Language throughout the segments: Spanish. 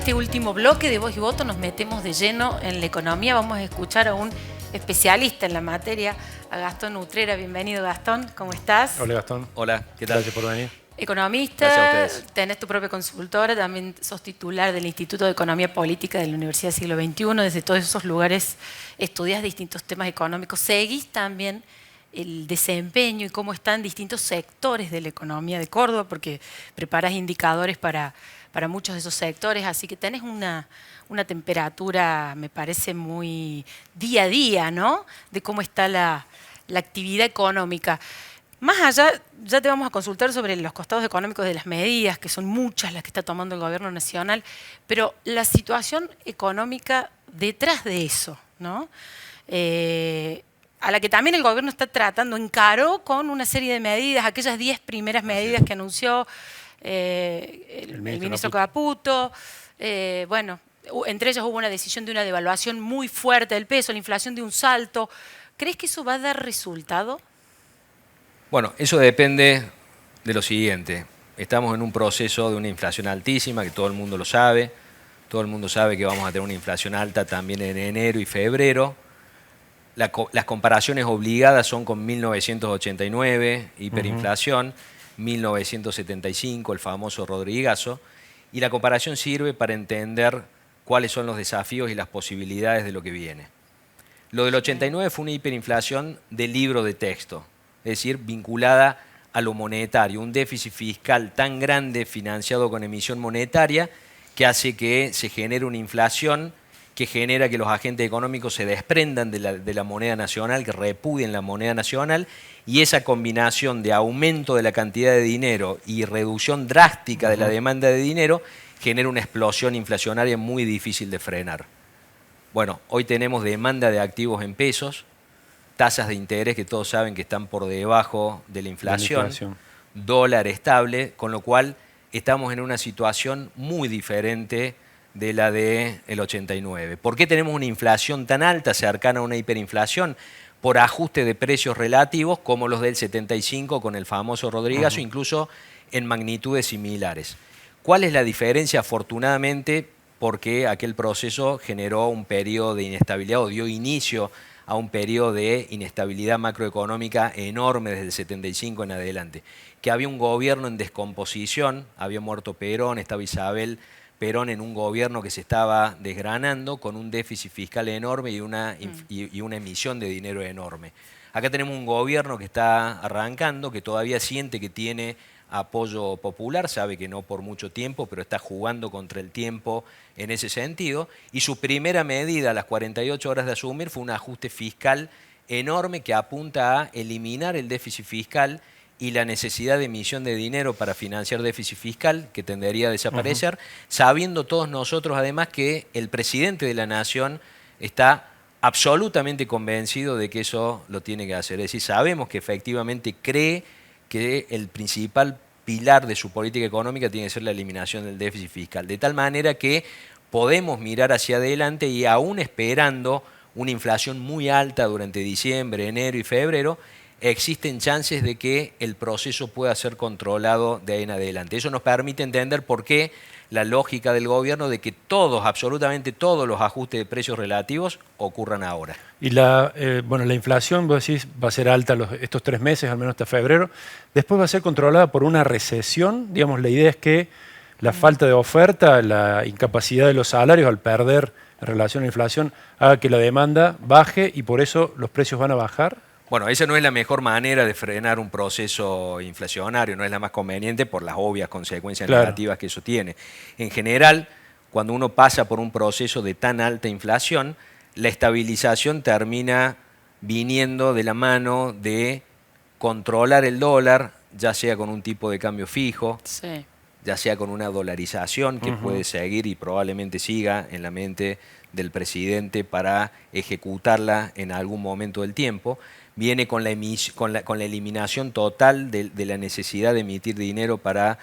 este último bloque de Voz y Voto nos metemos de lleno en la economía. Vamos a escuchar a un especialista en la materia, a Gastón Utrera. Bienvenido, Gastón. ¿Cómo estás? Hola, Gastón. Hola, ¿qué tal? Gracias por venir. Economista, Gracias a ustedes. tenés tu propia consultora, también sos titular del Instituto de Economía Política de la Universidad del Siglo XXI. Desde todos esos lugares estudias distintos temas económicos. Seguís también el desempeño y cómo están distintos sectores de la economía de Córdoba, porque preparas indicadores para muchos de esos sectores, así que tenés una temperatura, me parece, muy día a día, ¿no? De cómo está la actividad económica. Más allá, ya te vamos a consultar sobre los costados económicos de las medidas, que son muchas las que está tomando el gobierno nacional, pero la situación económica detrás de eso, ¿no? A la que también el gobierno está tratando, encaró con una serie de medidas, aquellas 10 primeras medidas que anunció el ministro Caputo. Bueno, entre ellas hubo una decisión de una devaluación muy fuerte del peso, la inflación de un salto. ¿Crees que eso va a dar resultado? Bueno, eso depende de lo siguiente. Estamos en un proceso de una inflación altísima, que todo el mundo lo sabe. Todo el mundo sabe que vamos a tener una inflación alta también en enero y febrero. Las comparaciones obligadas son con 1989, hiperinflación, 1975, el famoso Rodrigazo, y la comparación sirve para entender cuáles son los desafíos y las posibilidades de lo que viene. Lo del 89 fue una hiperinflación de libro de texto, es decir, vinculada a lo monetario, un déficit fiscal tan grande financiado con emisión monetaria que hace que se genere una inflación que genera que los agentes económicos se desprendan de la moneda nacional, que repudien la moneda nacional, y esa combinación de aumento de la cantidad de dinero y reducción drástica de la demanda de dinero genera una explosión inflacionaria muy difícil de frenar. Bueno, hoy tenemos demanda de activos en pesos, tasas de interés que todos saben que están por debajo de la inflación. Dólar estable, con lo cual estamos en una situación muy diferente de la del 89. ¿Por qué tenemos una inflación tan alta, cercana a una hiperinflación? Por ajuste de precios relativos como los del 75 con el famoso Rodrigazo, incluso en magnitudes similares. ¿Cuál es la diferencia? Afortunadamente, porque aquel proceso generó un periodo de inestabilidad o dio inicio a un periodo de inestabilidad macroeconómica enorme desde el 75 en adelante. Que había un gobierno en descomposición, había muerto Perón, estaba Isabel Perón en un gobierno que se estaba desgranando con un déficit fiscal enorme y una emisión de dinero enorme. Acá tenemos un gobierno que está arrancando, que todavía siente que tiene apoyo popular, sabe que no por mucho tiempo, pero está jugando contra el tiempo en ese sentido. Y su primera medida a las 48 horas de asumir fue un ajuste fiscal enorme que apunta a eliminar el déficit fiscal y la necesidad de emisión de dinero para financiar déficit fiscal, que tendería a desaparecer, sabiendo todos nosotros además que el presidente de la Nación está absolutamente convencido de que eso lo tiene que hacer. Es decir, sabemos que efectivamente cree que el principal pilar de su política económica tiene que ser la eliminación del déficit fiscal. De tal manera que podemos mirar hacia adelante y aún esperando una inflación muy alta durante diciembre, enero y febrero, existen chances de que el proceso pueda ser controlado de ahí en adelante. Eso nos permite entender por qué la lógica del gobierno de que todos, absolutamente todos los ajustes de precios relativos ocurran ahora. Y la inflación, vos decís, va a ser alta estos 3 meses, al menos hasta febrero. Después va a ser controlada por una recesión. Digamos, la idea es que la falta de oferta, la incapacidad de los salarios al perder en relación a la inflación, haga que la demanda baje y por eso los precios van a bajar. Bueno, esa no es la mejor manera de frenar un proceso inflacionario, no es la más conveniente por las obvias consecuencias negativas que eso tiene. En general, cuando uno pasa por un proceso de tan alta inflación, la estabilización termina viniendo de la mano de controlar el dólar, ya sea con un tipo de cambio fijo, ya sea con una dolarización que puede seguir y probablemente siga en la mente del presidente para ejecutarla en algún momento del tiempo. Viene con la eliminación total de la necesidad de emitir dinero para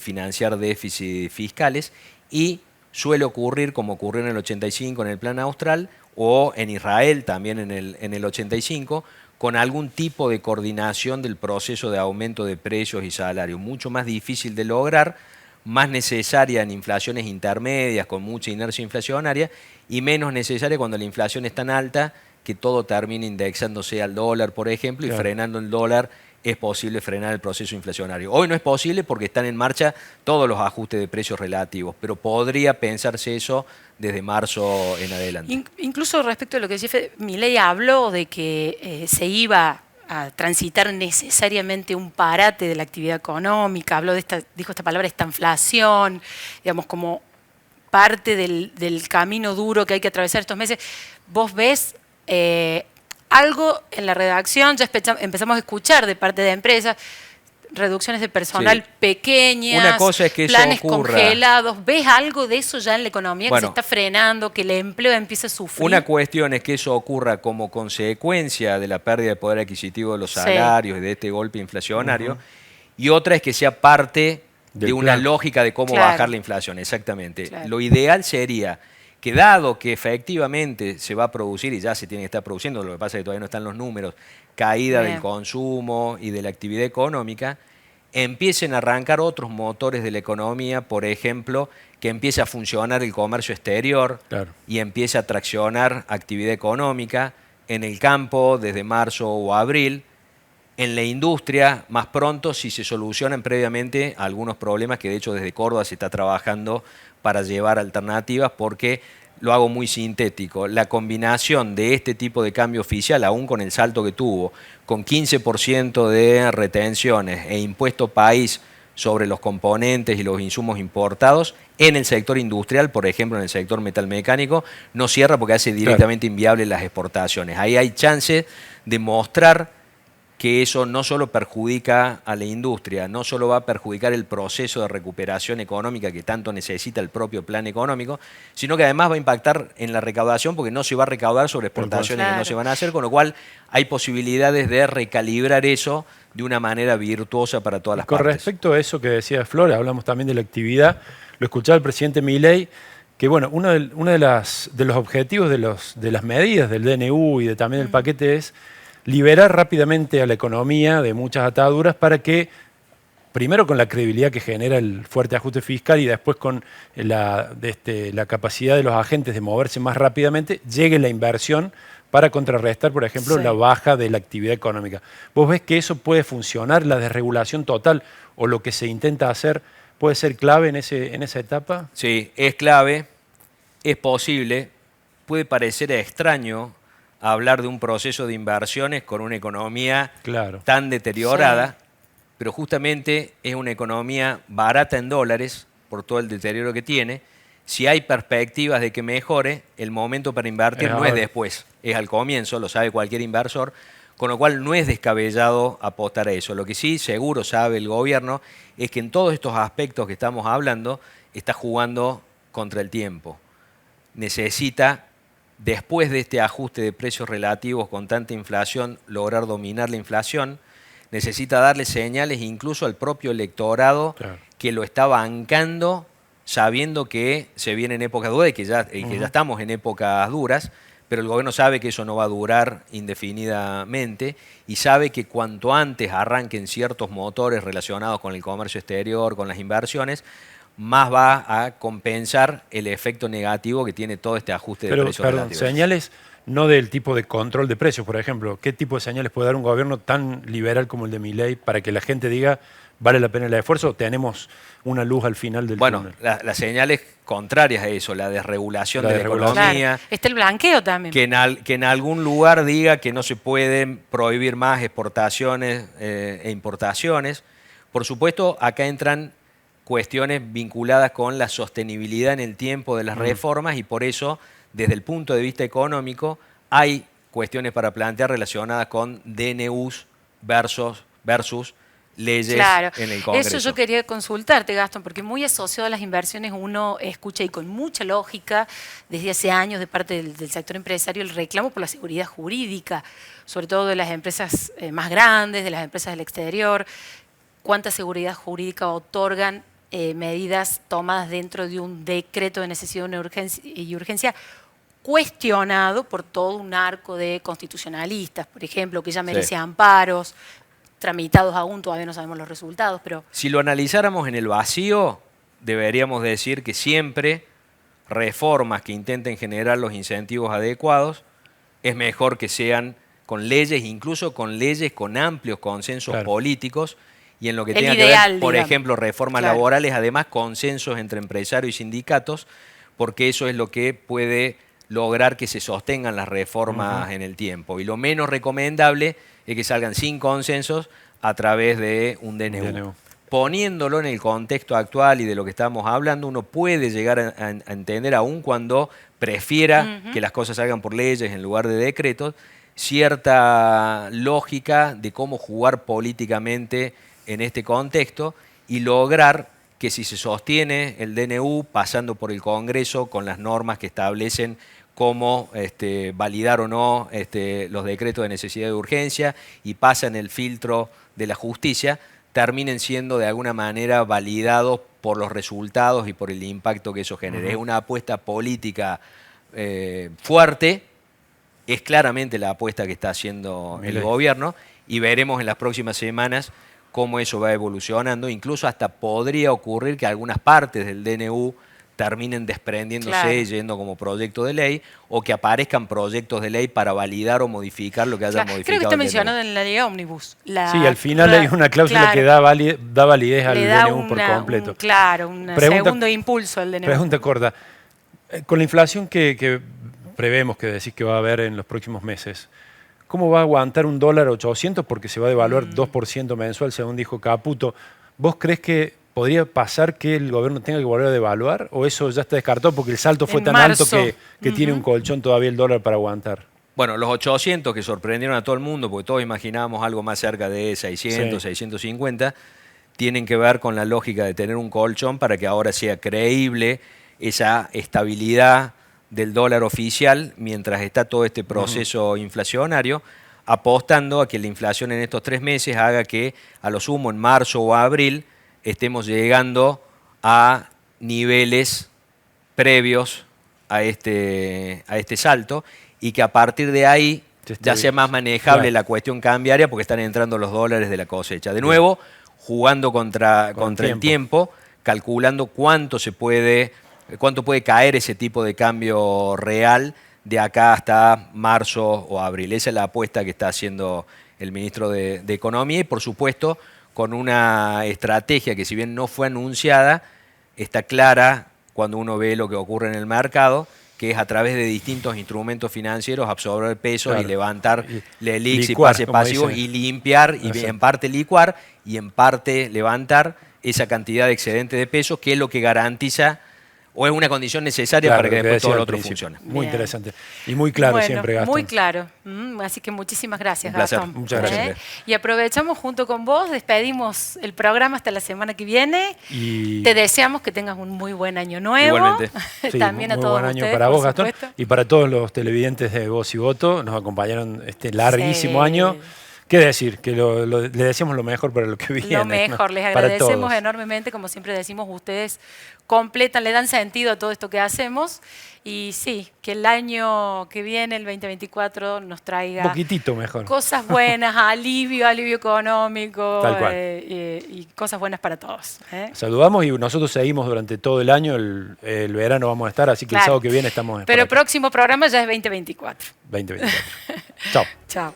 financiar déficits fiscales y suele ocurrir, como ocurrió en el 85 en el Plan Austral o en Israel también en el 85, con algún tipo de coordinación del proceso de aumento de precios y salarios. Mucho más difícil de lograr más necesaria en inflaciones intermedias con mucha inercia inflacionaria y menos necesaria cuando la inflación es tan alta que todo termine indexándose al dólar, por ejemplo, y frenando el dólar es posible frenar el proceso inflacionario. Hoy no es posible porque están en marcha todos los ajustes de precios relativos, pero podría pensarse eso desde marzo en adelante. Incluso respecto a lo que decía Fede, Milei habló de que se iba a transitar necesariamente un parate de la actividad económica, habló de dijo esta palabra, esta inflación, digamos, como parte del camino duro que hay que atravesar estos meses. ¿Vos ves algo en la redacción? Ya empezamos a escuchar de parte de empresas reducciones de personal pequeñas, una cosa es que planes eso ocurra. Congelados. ¿Ves algo de eso ya en la economía que Bueno, se está frenando, que el empleo empieza a sufrir? Una cuestión es que eso ocurra como consecuencia de la pérdida de poder adquisitivo de los salarios y de este golpe inflacionario, y otra es que sea parte de una lógica de cómo bajar la inflación, exactamente. Lo ideal sería que dado que efectivamente se va a producir, y ya se tiene que estar produciendo, lo que pasa es que todavía no están los números, caída del consumo y de la actividad económica, empiecen a arrancar otros motores de la economía, por ejemplo, que empiece a funcionar el comercio exterior y empiece a traccionar actividad económica en el campo desde marzo o abril, en la industria más pronto si se solucionan previamente algunos problemas que de hecho desde Córdoba se está trabajando para llevar alternativas, porque lo hago muy sintético, la combinación de este tipo de cambio oficial, aún con el salto que tuvo, con 15% de retenciones e impuesto país sobre los componentes y los insumos importados, en el sector industrial, por ejemplo en el sector metalmecánico, no cierra porque hace directamente inviable las exportaciones. Ahí hay chance de mostrar que eso no solo perjudica a la industria, no solo va a perjudicar el proceso de recuperación económica que tanto necesita el propio plan económico, sino que además va a impactar en la recaudación porque no se va a recaudar sobre exportaciones que no se van a hacer, con lo cual hay posibilidades de recalibrar eso de una manera virtuosa para todas las partes. Con respecto a eso que decía Flor, hablamos también de la actividad, lo escuchaba el presidente Milei, que bueno, uno de los objetivos de las medidas del DNU y también del paquete es liberar rápidamente a la economía de muchas ataduras para que, primero con la credibilidad que genera el fuerte ajuste fiscal y después con la capacidad de los agentes de moverse más rápidamente, llegue la inversión para contrarrestar, por ejemplo, la baja de la actividad económica. ¿Vos ves que eso puede funcionar, la desregulación total o lo que se intenta hacer puede ser clave en esa etapa? Sí, es clave, es posible, puede parecer extraño hablar de un proceso de inversiones con una economía tan deteriorada, pero justamente es una economía barata en dólares por todo el deterioro que tiene. Si hay perspectivas de que mejore, el momento para invertir no es después, es al comienzo, lo sabe cualquier inversor, con lo cual no es descabellado apostar a eso. Lo que sí seguro sabe el gobierno es que en todos estos aspectos que estamos hablando está jugando contra el tiempo. Necesita, después de este ajuste de precios relativos con tanta inflación, lograr dominar la inflación, necesita darle señales incluso al propio electorado que lo está bancando, sabiendo que se viene en épocas duras y que ya estamos en épocas duras, pero el gobierno sabe que eso no va a durar indefinidamente y sabe que cuanto antes arranquen ciertos motores relacionados con el comercio exterior, con las inversiones, más va a compensar el efecto negativo que tiene todo este ajuste de precios relativos. Señales no del tipo de control de precios, por ejemplo. ¿Qué tipo de señales puede dar un gobierno tan liberal como el de Milei para que la gente diga vale la pena el esfuerzo? ¿Tenemos una luz al final del túnel? Bueno, las señales contrarias a eso, la desregulación de la economía. Está el blanqueo también. Que en algún lugar diga que no se pueden prohibir más exportaciones e importaciones. Por supuesto, acá entran cuestiones vinculadas con la sostenibilidad en el tiempo de las reformas y por eso, desde el punto de vista económico, hay cuestiones para plantear relacionadas con DNUs versus leyes en el Congreso. Eso yo quería consultarte, Gastón, porque muy asociado a las inversiones uno escucha y con mucha lógica desde hace años de parte del sector empresario el reclamo por la seguridad jurídica, sobre todo de las empresas más grandes, de las empresas del exterior. ¿Cuánta seguridad jurídica otorgan medidas tomadas dentro de un decreto de necesidad y urgencia cuestionado por todo un arco de constitucionalistas, por ejemplo, que ya merece amparos, tramitados aún, todavía no sabemos los resultados, pero... Si lo analizáramos en el vacío, deberíamos decir que siempre reformas que intenten generar los incentivos adecuados es mejor que sean con leyes, incluso con leyes con amplios consensos políticos, y en lo que tenga que ver, por ejemplo, reformas laborales, además consensos entre empresarios y sindicatos, porque eso es lo que puede lograr que se sostengan las reformas en el tiempo. Y lo menos recomendable es que salgan sin consensos a través de un DNU. Poniéndolo en el contexto actual y de lo que estamos hablando, uno puede llegar a entender, aun cuando prefiera que las cosas salgan por leyes en lugar de decretos, cierta lógica de cómo jugar políticamente en este contexto y lograr que si se sostiene el DNU pasando por el Congreso con las normas que establecen cómo validar o no los decretos de necesidad de urgencia y pasan el filtro de la justicia, terminen siendo de alguna manera validados por los resultados y por el impacto que eso genere. Es una apuesta política fuerte, es claramente la apuesta que está haciendo el gobierno, y veremos en las próximas semanas cómo eso va evolucionando. Incluso hasta podría ocurrir que algunas partes del DNU terminen desprendiéndose, yendo como proyecto de ley, o que aparezcan proyectos de ley para validar o modificar lo que haya modificado. Creo que está mencionado en la ley Ómnibus. Sí, al final hay una cláusula que da validez al DNU por completo. Un segundo impulso al DNU. Pregunta corta. Con la inflación que prevemos, que decís que va a haber en los próximos meses, ¿cómo va a aguantar un dólar 800? Porque se va a devaluar 2% mensual, según dijo Caputo. ¿Vos crees que podría pasar que el gobierno tenga que volver a devaluar? ¿O eso ya está descartado porque el salto fue tan alto que tiene un colchón todavía el dólar para aguantar? Bueno, los 800 que sorprendieron a todo el mundo, porque todos imaginábamos algo más cerca de 600, 650, tienen que ver con la lógica de tener un colchón para que ahora sea creíble esa estabilidad del dólar oficial mientras está todo este proceso inflacionario, apostando a que la inflación en estos 3 meses haga que a lo sumo en marzo o abril estemos llegando a niveles previos a este salto, y que a partir de ahí ya sea más manejable la cuestión cambiaria porque están entrando los dólares de la cosecha. De nuevo, jugando contra el tiempo, calculando cuánto puede caer ese tipo de cambio real de acá hasta marzo o abril. Esa es la apuesta que está haciendo el ministro de Economía, y por supuesto con una estrategia que, si bien no fue anunciada, está clara cuando uno ve lo que ocurre en el mercado, que es a través de distintos instrumentos financieros absorber pesos y levantar LELIQs y pases pasivos y limpiar, y en parte licuar y en parte levantar esa cantidad de excedente de pesos, que es lo que garantiza o es una condición necesaria para que después todo lo otro funcione. Muy interesante y muy claro siempre, Gastón. Muy claro. Así que muchísimas gracias, Gastón. Muchas gracias. Y aprovechamos junto con vos, despedimos el programa hasta la semana que viene. Y te deseamos que tengas un muy buen año nuevo. Igualmente. También a todos buen año ustedes, para vos, Gastón, y para todos los televidentes de Voz y Voto. Nos acompañaron este larguísimo año. ¿Qué decir? Que le deseamos lo mejor para lo que viene. Lo mejor, les agradecemos enormemente, como siempre decimos, ustedes completan, le dan sentido a todo esto que hacemos, y sí, que el año que viene, el 2024, nos traiga un poquitito mejor. Cosas buenas, alivio económico y cosas buenas para todos. Saludamos, y nosotros seguimos durante todo el año, el verano vamos a estar, así que el sábado que viene estamos. Pero el próximo programa ya es 2024. 2024. Chao. Chao.